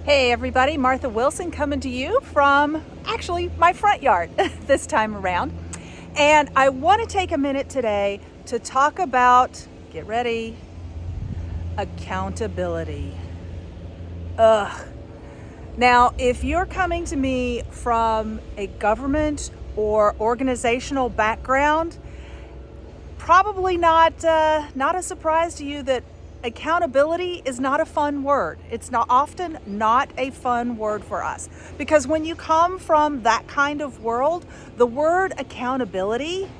Hey everybody, Martha Wilson coming to you from actually my front yard this time around. And I want to take a minute today to talk about, get ready, accountability. Now, if you're coming to me from a government or organizational background, probably not a surprise to you that accountability is not a fun word. It's often not a fun word for us, because when you come from that kind of world, the word accountability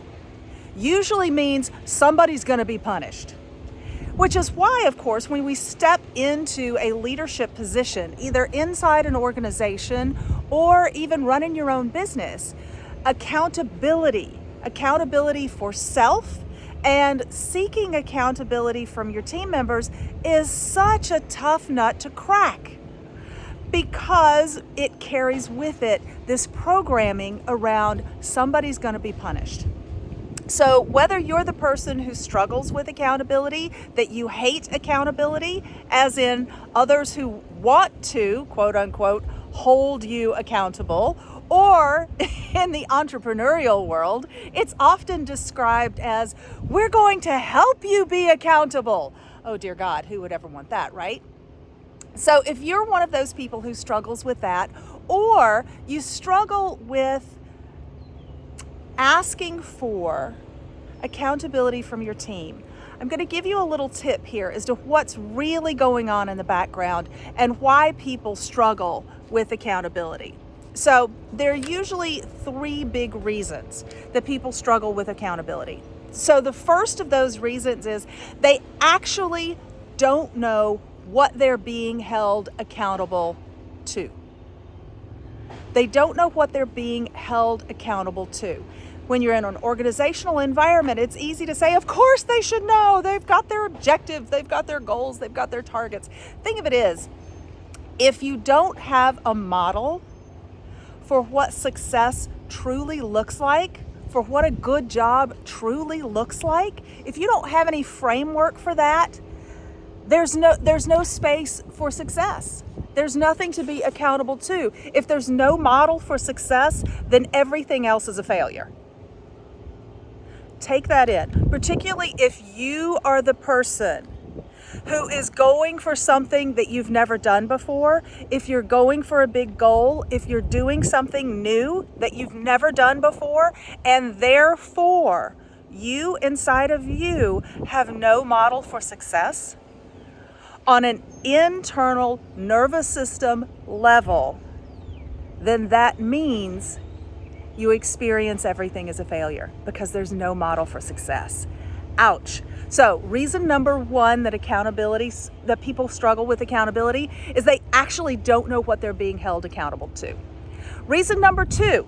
usually means somebody's going to be punished. Which is why, of course, when we step into a leadership position, either inside an organization or even running your own business, accountability for self and seeking accountability from your team members is such a tough nut to crack, because it carries with it this programming around somebody's going to be punished. So whether you're the person who struggles with accountability, that you hate accountability, as in others who want to, quote unquote, hold you accountable, or in the entrepreneurial world, it's often described as, we're going to help you be accountable. Oh dear God, who would ever want that, right? So if you're one of those people who struggles with that, or you struggle with asking for accountability from your team, I'm going to give you a little tip here as to what's really going on in the background and why people struggle with accountability. So there are usually three big reasons that people struggle with accountability. So the first of those reasons is they actually don't know what they're being held accountable to. They don't know what they're being held accountable to. When you're in an organizational environment, it's easy to say, of course they should know. They've got their objectives, they've got their goals, they've got their targets. Thing of it is, if you don't have a model for what success truly looks like, for what a good job truly looks like, if you don't have any framework for that, there's no space for success. There's nothing to be accountable to. If there's no model for success, then everything else is a failure. Take that in, particularly if you are the person who is going for something that you've never done before, if you're going for a big goal, if you're doing something new that you've never done before, and therefore you inside of you have no model for success on an internal nervous system level, then that means you experience everything as a failure, because there's no model for success. Ouch. So reason number one that people struggle with accountability is they actually don't know what they're being held accountable to. Reason number two,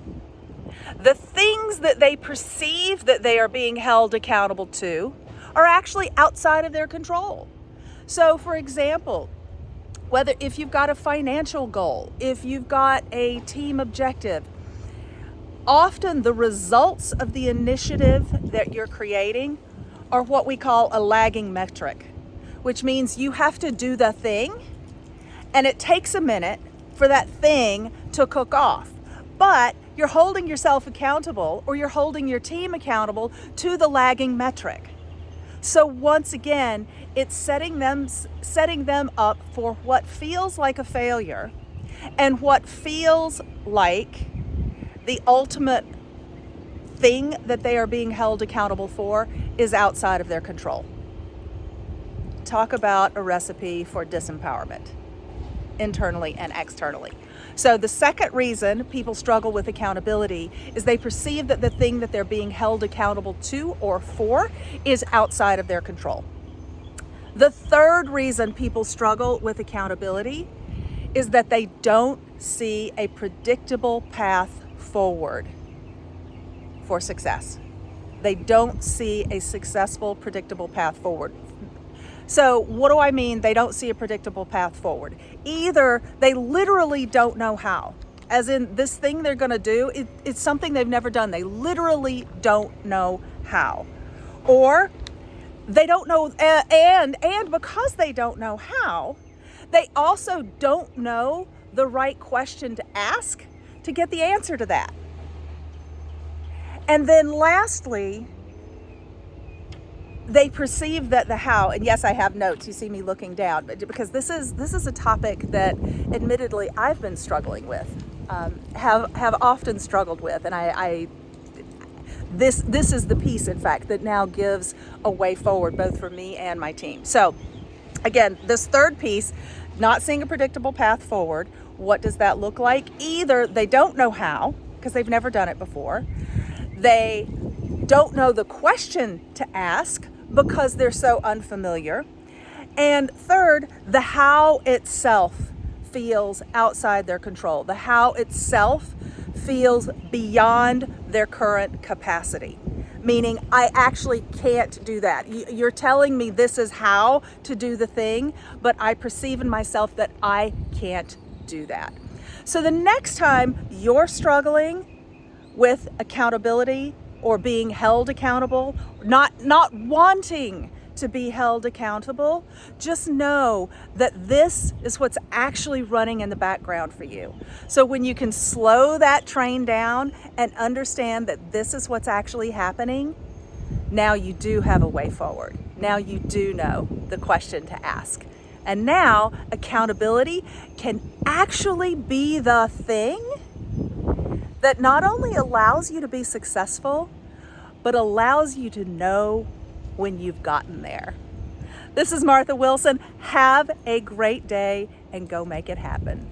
the things that they perceive that they are being held accountable to are actually outside of their control. So for example, if you've got a financial goal, if you've got a team objective, often the results of the initiative that you're creating are what we call a lagging metric, which means you have to do the thing, and it takes a minute for that thing to cook off. But you're holding yourself accountable, or you're holding your team accountable to the lagging metric. So once again, it's setting them up for what feels like a failure, and what feels like the ultimate thing that they are being held accountable for is outside of their control. Talk about a recipe for disempowerment, internally and externally. So the second reason people struggle with accountability is they perceive that the thing that they're being held accountable to or for is outside of their control. The third reason people struggle with accountability is that they don't see a predictable path forward for success. They don't see a successful, predictable path forward. So what do I mean they don't see a predictable path forward? Either they literally don't know how, as in this thing they're going to do, it's something they've never done. They literally don't know how. Or they don't know, and because they don't know how, They also don't know the right question to ask to get the answer to that. And then lastly, they perceive that the how, and yes, I have notes, you see me looking down, but because this is a topic that admittedly I've been struggling with, have often struggled with, and this is the piece, in fact, that now gives a way forward both for me and my team. So again, this third piece, not seeing a predictable path forward, what does that look like? Either they don't know how, because they've never done it before, they don't know the question to ask because they're so unfamiliar. And third, the how itself feels outside their control. The how itself feels beyond their current capacity. Meaning, I actually can't do that. You're telling me this is how to do the thing, but I perceive in myself that I can't do that. So the next time you're struggling with accountability or being held accountable, not wanting to be held accountable, just know that this is what's actually running in the background for you. So when you can slow that train down and understand that this is what's actually happening, now you do have a way forward. Now you do know the question to ask. And now accountability can actually be the thing that not only allows you to be successful, but allows you to know when you've gotten there. This is Martha Wilson. Have a great day and go make it happen.